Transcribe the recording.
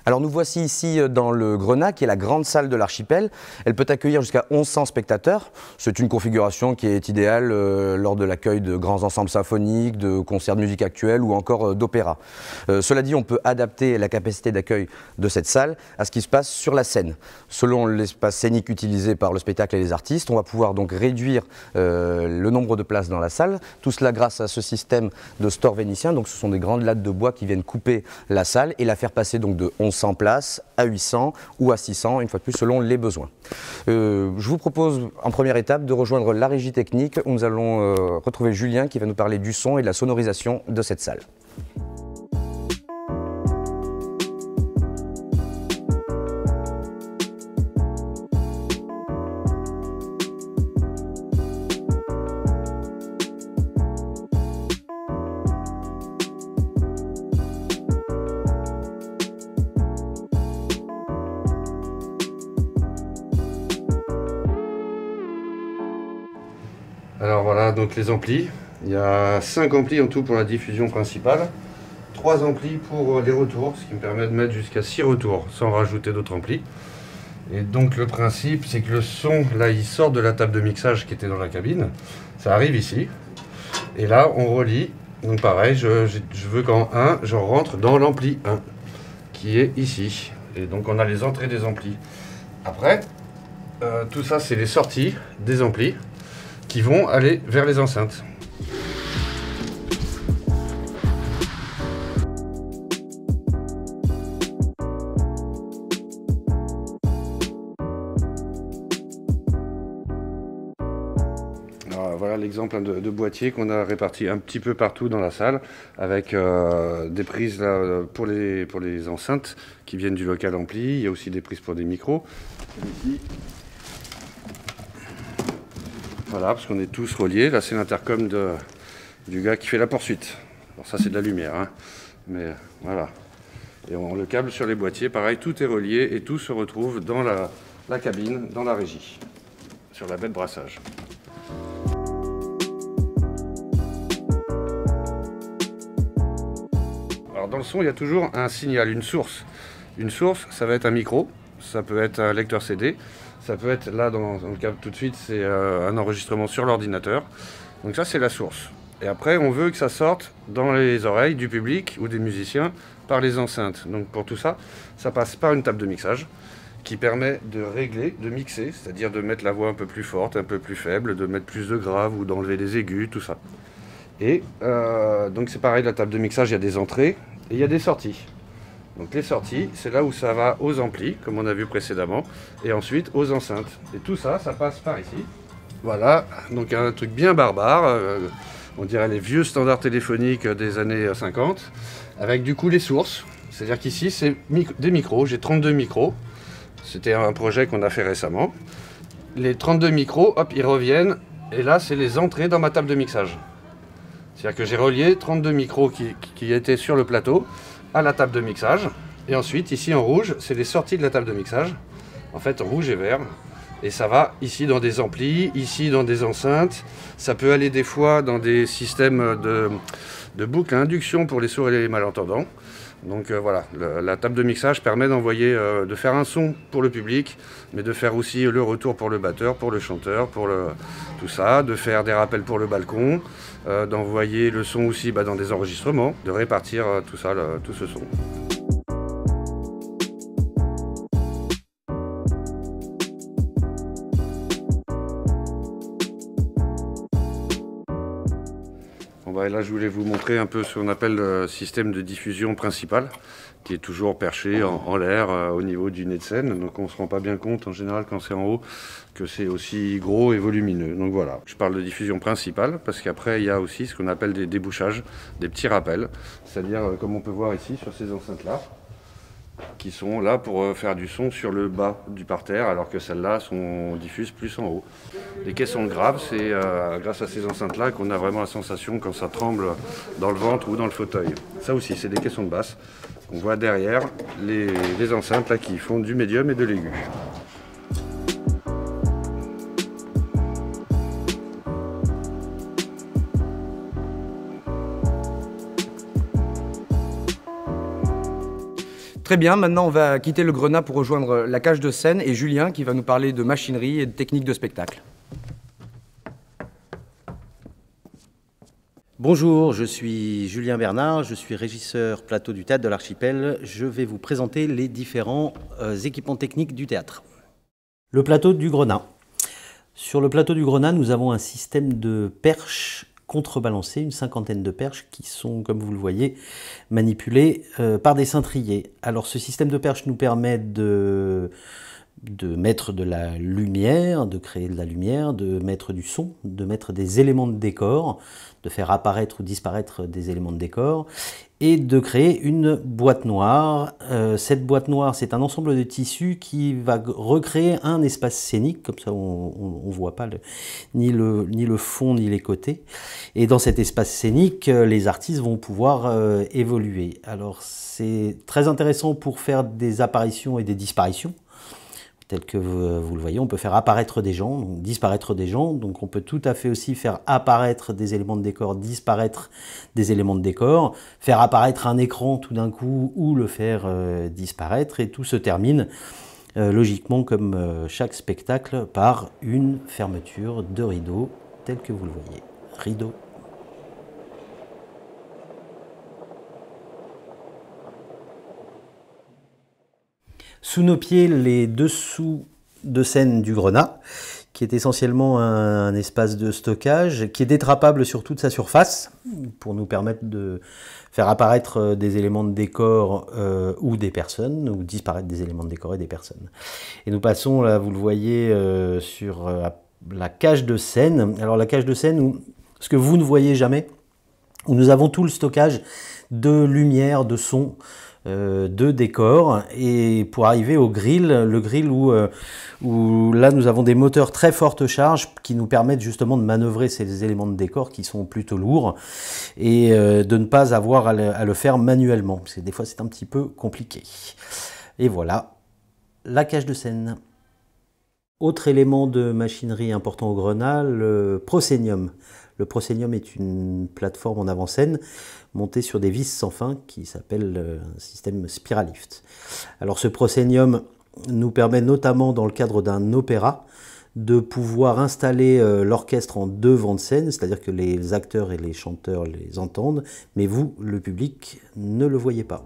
Alors nous voici ici dans le Grenat, qui est la grande salle de l'archipel. Elle peut accueillir jusqu'à 1100 spectateurs. C'est une configuration qui est idéale lors de l'accueil de grands ensembles symphoniques, de concerts de musique actuelle ou encore d'opéra. Cela dit, on peut adapter la capacité d'accueil de cette salle à ce qui se passe sur la scène. Selon l'espace scénique utilisé par le spectacle et les artistes, on va pouvoir donc réduire le nombre de places dans la salle. Tout cela grâce à ce système de store vénitien. Donc ce sont des grandes lattes de bois qui viennent couper la salle et la faire passer donc de 1100 places à 800 ou à 600, une fois de plus selon les besoins. Je vous propose en première étape de rejoindre la régie technique où nous allons retrouver Julien qui va nous parler du son et de la sonorisation de cette salle. Alors voilà, donc les amplis. Il y a 5 amplis en tout pour la diffusion principale, 3 amplis pour les retours, ce qui me permet de mettre jusqu'à 6 retours sans rajouter d'autres amplis. Et donc le principe, c'est que le son, là, il sort de la table de mixage qui était dans la cabine, ça arrive ici, et là on relie. Donc pareil, je veux qu'en 1, je rentre dans l'ampli 1, qui est ici. Et donc on a les entrées des amplis. Après, tout ça c'est les sorties des amplis qui vont aller vers les enceintes. Alors, voilà l'exemple de boîtier qu'on a réparti un petit peu partout dans la salle, avec des prises là, pour les enceintes qui viennent du local ampli. Il y a aussi des prises pour des micros. Ici. Voilà, parce qu'on est tous reliés. Là, c'est l'intercom du gars qui fait la poursuite. Alors ça, c'est de la lumière, hein. Mais voilà. Et on le câble sur les boîtiers. Pareil, tout est relié et tout se retrouve dans la cabine, dans la régie, sur la baie de brassage. Alors dans le son, il y a toujours un signal, une source. Une source, ça va être un micro, ça peut être un lecteur CD. Ça peut être, là, dans le câble tout de suite, c'est un enregistrement sur l'ordinateur. Donc ça, c'est la source. Et après, on veut que ça sorte dans les oreilles du public ou des musiciens par les enceintes. Donc pour tout ça, ça passe par une table de mixage qui permet de régler, de mixer, c'est-à-dire de mettre la voix un peu plus forte, un peu plus faible, de mettre plus de graves ou d'enlever les aigus, tout ça. Et donc c'est pareil, la table de mixage, il y a des entrées et il y a des sorties. Donc les sorties, c'est là où ça va aux amplis, comme on a vu précédemment, et ensuite aux enceintes. Et tout ça, ça passe par ici. Voilà, donc un truc bien barbare, on dirait les vieux standards téléphoniques des années 50, avec du coup les sources. C'est-à-dire qu'ici, c'est des micros, j'ai 32 micros. C'était un projet qu'on a fait récemment. Les 32 micros, hop, ils reviennent, et là, c'est les entrées dans ma table de mixage. C'est-à-dire que j'ai relié 32 micros qui étaient sur le plateau, à la table de mixage, et ensuite ici en rouge c'est les sorties de la table de mixage, en fait rouge et vert, et ça va ici dans des amplis, ici dans des enceintes, ça peut aller des fois dans des systèmes de boucle à induction pour les sourds et les malentendants. Donc voilà, la table de mixage permet d'envoyer, de faire un son pour le public, mais de faire aussi le retour pour le batteur, pour le chanteur, pour tout ça, de faire des rappels pour le balcon, d'envoyer le son aussi dans des enregistrements, de répartir tout ça, tout ce son. Bon là, je voulais vous montrer un peu ce qu'on appelle le système de diffusion principal, qui est toujours perché en l'air au niveau du nez de scène. Donc on ne se rend pas bien compte en général quand c'est en haut que c'est aussi gros et volumineux. Donc voilà, je parle de diffusion principale parce qu'après il y a aussi ce qu'on appelle des débouchages, des petits rappels. C'est-à-dire comme on peut voir ici sur ces enceintes-là, qui sont là pour faire du son sur le bas du parterre, alors que celles-là sont diffuses plus en haut. Les caissons graves, c'est grâce à ces enceintes-là qu'on a vraiment la sensation quand ça tremble dans le ventre ou dans le fauteuil. Ça aussi, c'est des caissons de basse. On voit derrière les enceintes là, qui font du médium et de l'aigu. Très bien, maintenant on va quitter le Grenat pour rejoindre la cage de scène et Julien qui va nous parler de machinerie et de techniques de spectacle. Bonjour, je suis Julien Bernard, je suis régisseur plateau du Théâtre de l'Archipel. Je vais vous présenter les différents équipements techniques du théâtre. Le plateau du Grenat. Sur le plateau du Grenat, nous avons un système de perches contrebalancées, une cinquantaine de perches qui sont, comme vous le voyez, manipulées par des cintriers. Alors ce système de perches nous permet de mettre de la lumière, de créer de la lumière, de mettre du son, de mettre des éléments de décor, de faire apparaître ou disparaître des éléments de décor, et de créer une boîte noire. Cette boîte noire, c'est un ensemble de tissus qui va recréer un espace scénique, comme ça on ne voit pas ni le fond ni les côtés. Et dans cet espace scénique, les artistes vont pouvoir évoluer. Alors c'est très intéressant pour faire des apparitions et des disparitions. Tel que vous le voyez, on peut faire apparaître des gens, donc disparaître des gens, donc on peut tout à fait aussi faire apparaître des éléments de décor, disparaître des éléments de décor, faire apparaître un écran tout d'un coup ou le faire disparaître, et tout se termine logiquement comme chaque spectacle par une fermeture de rideau, tel que vous le voyez. Rideau. Sous nos pieds, les dessous de scène du Grenat, qui est essentiellement un espace de stockage, qui est détrapable sur toute sa surface, pour nous permettre de faire apparaître des éléments de décor ou des personnes, ou disparaître des éléments de décor et des personnes. Et nous passons, là, vous le voyez, sur la cage de scène. Alors la cage de scène, ce que vous ne voyez jamais, où nous avons tout le stockage de lumière, de son, de décor, et pour arriver au grill, le grill où là nous avons des moteurs très forte charge qui nous permettent justement de manœuvrer ces éléments de décor qui sont plutôt lourds et de ne pas avoir à le faire manuellement, parce que des fois c'est un petit peu compliqué. Et voilà, la cage de scène. Autre élément de machinerie important au Grenat, le proscenium. Le proscenium est une plateforme en avant-scène montée sur des vis sans fin qui s'appelle un système Spiralift. Alors ce proscenium nous permet notamment dans le cadre d'un opéra de pouvoir installer l'orchestre en devant de scène, c'est-à-dire que les acteurs et les chanteurs les entendent, mais vous, le public, ne le voyez pas.